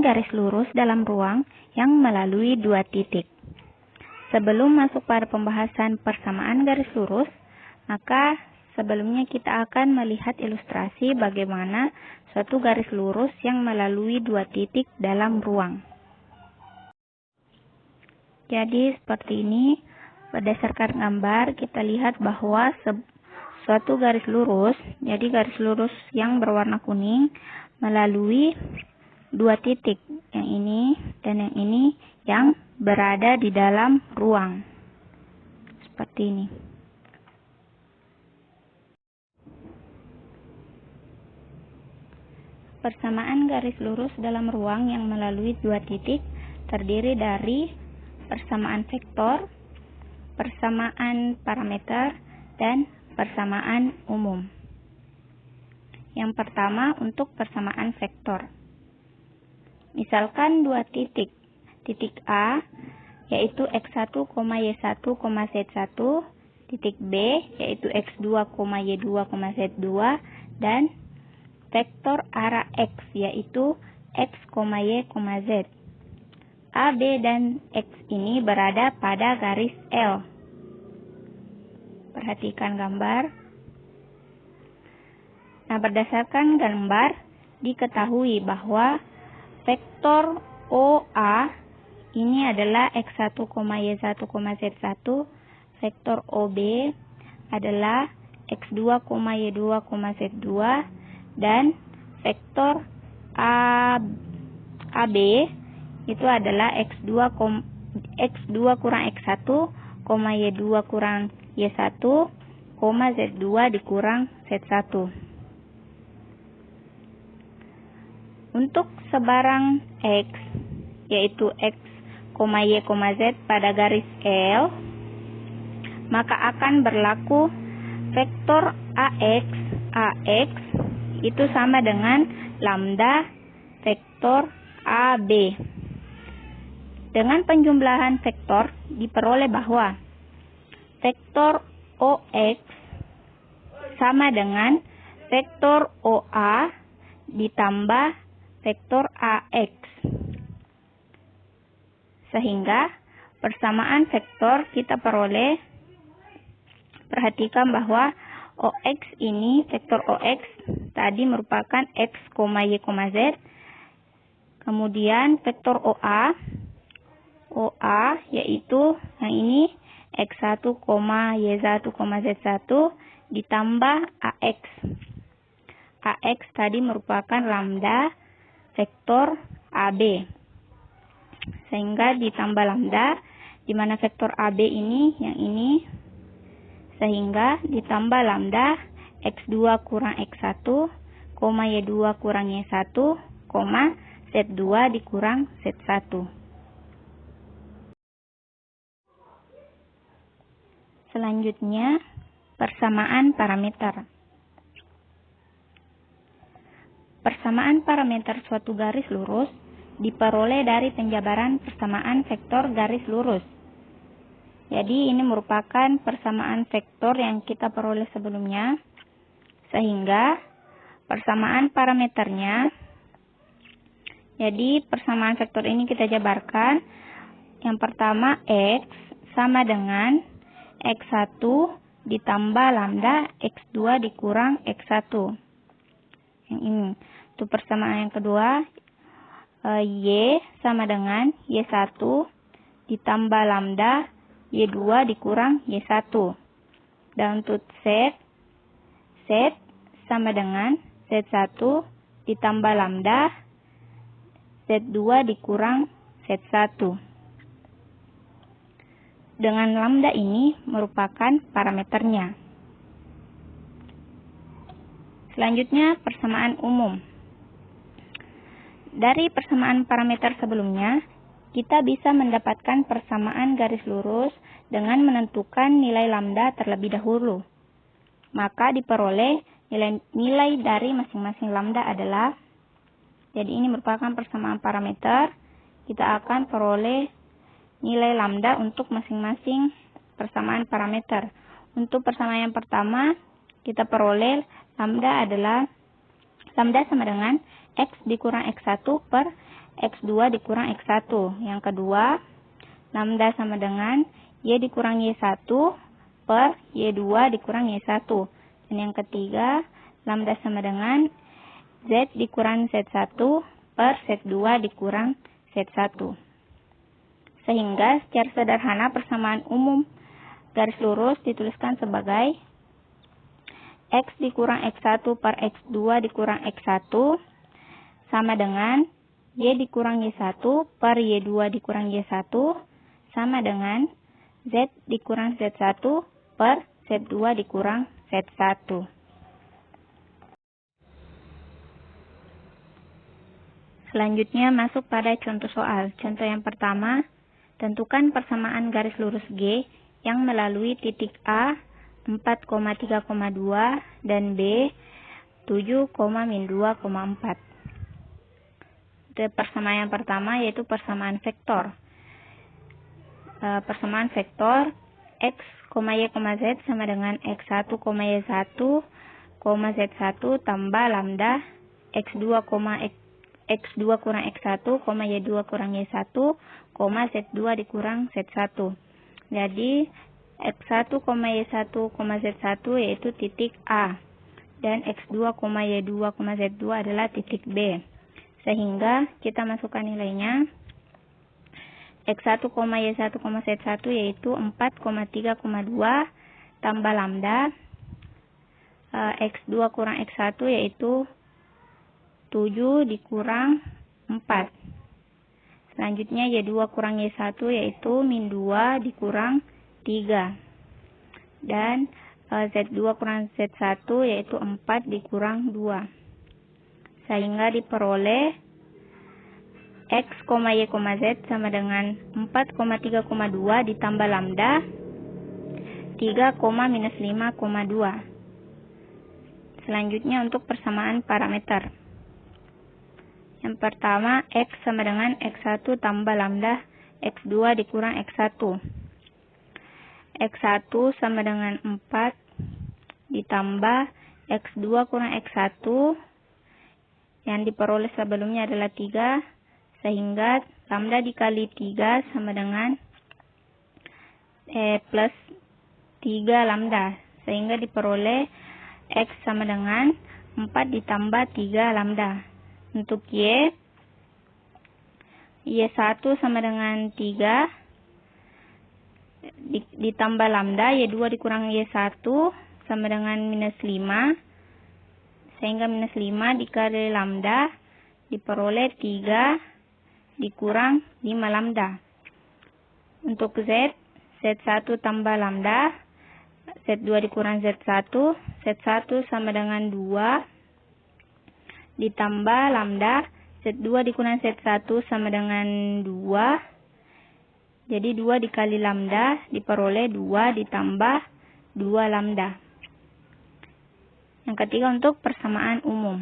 garis lurus dalam ruang yang melalui dua titik. Sebelum masuk pada pembahasan persamaan garis lurus, maka sebelumnya kita akan melihat ilustrasi bagaimana suatu garis lurus yang melalui dua titik dalam ruang. Jadi seperti ini, berdasarkan gambar kita lihat bahwa suatu garis lurus, jadi garis lurus yang berwarna kuning melalui dua titik, yang ini dan yang ini, yang berada di dalam ruang. Seperti ini. Persamaan garis lurus dalam ruang yang melalui dua titik terdiri dari persamaan vektor, persamaan parameter, dan persamaan umum. Yang pertama untuk persamaan vektor. Misalkan dua titik. Titik A yaitu x1, y1, z1, titik B yaitu x2, y2, z2, dan vektor arah x yaitu x, y, z. A, B, dan X ini berada pada garis L. Perhatikan gambar. Nah, berdasarkan gambar, diketahui bahwa vektor OA ini adalah x1, y1, z1, vektor OB adalah x2, y2, z2, dan vektor AB itu adalah x2 kurang x1, y2 kurang y1, z2 dikurang z1. Untuk sebarang x, yaitu x, y, z pada garis L, maka akan berlaku vektor AX itu sama dengan lambda vektor AB. Dengan penjumlahan vektor diperoleh bahwa vektor OX sama dengan vektor OA ditambah vektor AX. Sehingga persamaan vektor kita peroleh, perhatikan bahwa OX ini, vektor OX tadi merupakan x, y, z. Kemudian vektor OA yaitu yang ini x1, y1, z1 ditambah AX. AX tadi merupakan lambda vektor AB. Sehingga ditambah lambda, di mana vektor AB ini, yang ini, sehingga ditambah lambda x2 kurang x1, y2 kurang y1, z2 dikurang z1. Selanjutnya, persamaan parameter. Persamaan parameter suatu garis lurus diperoleh dari penjabaran persamaan vektor garis lurus. Jadi ini merupakan persamaan vektor yang kita peroleh sebelumnya, sehingga persamaan parameternya, jadi persamaan vektor ini kita jabarkan. Yang pertama x sama dengan x1 ditambah lambda x2 dikurang x1. Yang ini. Untuk persamaan yang kedua, y sama dengan y1 ditambah lambda y2 dikurang y1. Dan untuk z sama dengan z1 ditambah lambda z2 dikurang z1. Dengan lambda ini merupakan parameternya. Selanjutnya, persamaan umum. Dari persamaan parameter sebelumnya, kita bisa mendapatkan persamaan garis lurus dengan menentukan nilai lambda terlebih dahulu. Maka diperoleh nilai dari masing-masing lambda adalah, jadi ini merupakan persamaan parameter, kita akan peroleh nilai lambda untuk masing-masing persamaan parameter. Untuk persamaan yang pertama, kita peroleh lambda sama dengan x dikurang x1 per X2 dikurang X1. Yang kedua, lambda sama dengan Y dikurang Y1 per Y2 dikurang Y1. Dan yang ketiga, lambda sama dengan Z dikurang Z1 per Z2 dikurang Z1. Sehingga secara sederhana persamaan umum garis lurus dituliskan sebagai X dikurang X1 per X2 dikurang X1 sama dengan Y dikurang Y1 per Y2 dikurang Y1 sama dengan Z dikurang Z1 per Z2 dikurang Z1. Selanjutnya masuk pada contoh soal. Contoh yang pertama, tentukan persamaan garis lurus G yang melalui titik A 4,3,2 dan B 7,-2,4. Persamaan yang pertama yaitu persamaan vektor. Persamaan vektor X, Y, Z sama dengan X1, Y1, Z1 tambah lambda X2 kurang X1, Y2 kurang Y1, Z2 dikurang Z1. Jadi X1, Y1, Z1 yaitu titik A. Dan X2, Y2, Z2 adalah titik B. Sehingga kita masukkan nilainya. X1, Y1, Z1 yaitu 4,3,2 tambah lambda X2 kurang X1 yaitu 7 dikurang 4. Selanjutnya Y2 kurang Y1 yaitu min 2 dikurang 3. Dan Z2 kurang Z1 yaitu 4 dikurang 2. Sehingga diperoleh X, Y, Z sama dengan 4,3,2 ditambah lambda 3,-5,2. Selanjutnya untuk persamaan parameter. Yang pertama, X sama dengan X1 tambah lambda X2 dikurang X1. X1 sama dengan 4 ditambah X2 kurang X1 yang diperoleh sebelumnya adalah 3, sehingga lambda dikali 3 sama dengan plus 3 lambda, sehingga diperoleh X sama dengan 4 ditambah 3 lambda. Untuk Y1 sama dengan 3 ditambah lambda Y2 dikurang Y1 sama dengan minus 5, sehingga minus 5 dikali lambda diperoleh 3 dikurang 5 lambda. Untuk Z, Z1 tambah lambda Z2 dikurang Z1, Z1 sama dengan 2 ditambah lambda Z2 dikurang Z1 sama dengan 2. Jadi 2 dikali lambda diperoleh 2 ditambah 2 lambda. Yang ketiga untuk persamaan umum.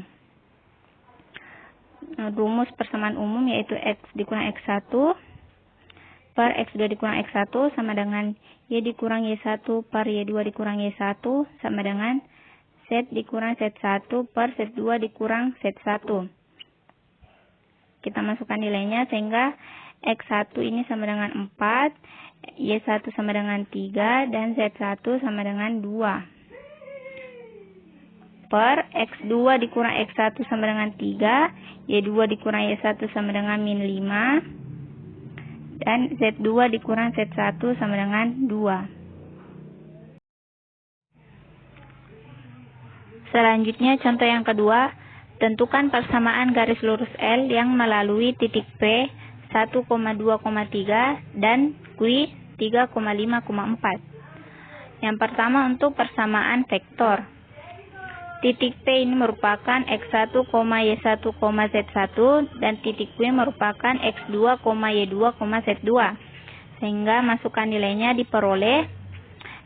Rumus persamaan umum yaitu X dikurang X1 per X2 dikurang X1 sama dengan Y dikurang Y1 per Y2 dikurang Y1 sama dengan Z dikurang Z1 per Z2 dikurang Z1. Kita masukkan nilainya sehingga X1 ini sama dengan 4, Y1 sama dengan 3, dan Z1 sama dengan 2. Per X2 dikurang X1 sama dengan 3, Y2 dikurang Y1 sama dengan min 5, dan Z2 dikurang Z1 sama dengan 2. Selanjutnya contoh yang kedua, tentukan persamaan garis lurus L yang melalui titik P 1,2,3 dan Q 3,5,4. Yang pertama untuk persamaan vektor. Titik P ini merupakan X1, Y1, Z1 dan titik Q merupakan X2, Y2, Z2. Sehingga masukkan nilainya diperoleh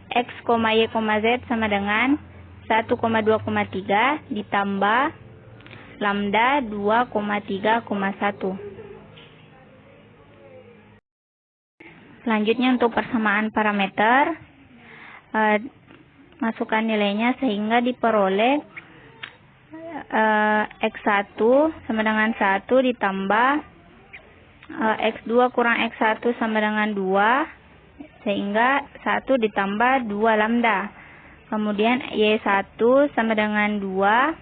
X, Y, Z sama dengan 1,2,3 ditambah lambda 2,3,1. Selanjutnya untuk persamaan parameter, masukkan nilainya sehingga diperoleh X1 sama dengan 1 ditambah X2 kurang X1 sama dengan 2, sehingga 1 ditambah 2 lambda. Kemudian Y1 sama dengan 2,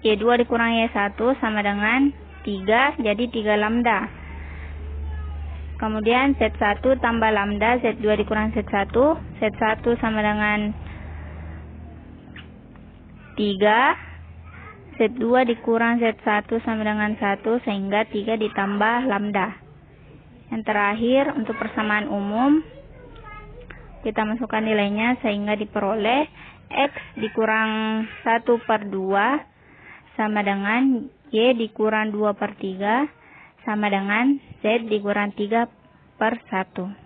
Y2 dikurang Y1 sama dengan 3, jadi 3 lambda. Kemudian Z1 tambah lambda, Z2 dikurang Z1, Z1 sama dengan 3, Z2 dikurang Z1 sama dengan 1, sehingga 3 ditambah lambda. Yang terakhir, untuk persamaan umum, kita masukkan nilainya sehingga diperoleh X dikurang 1/2 sama dengan Y dikurang 2/3 sama dengan Z dikurang 3/1.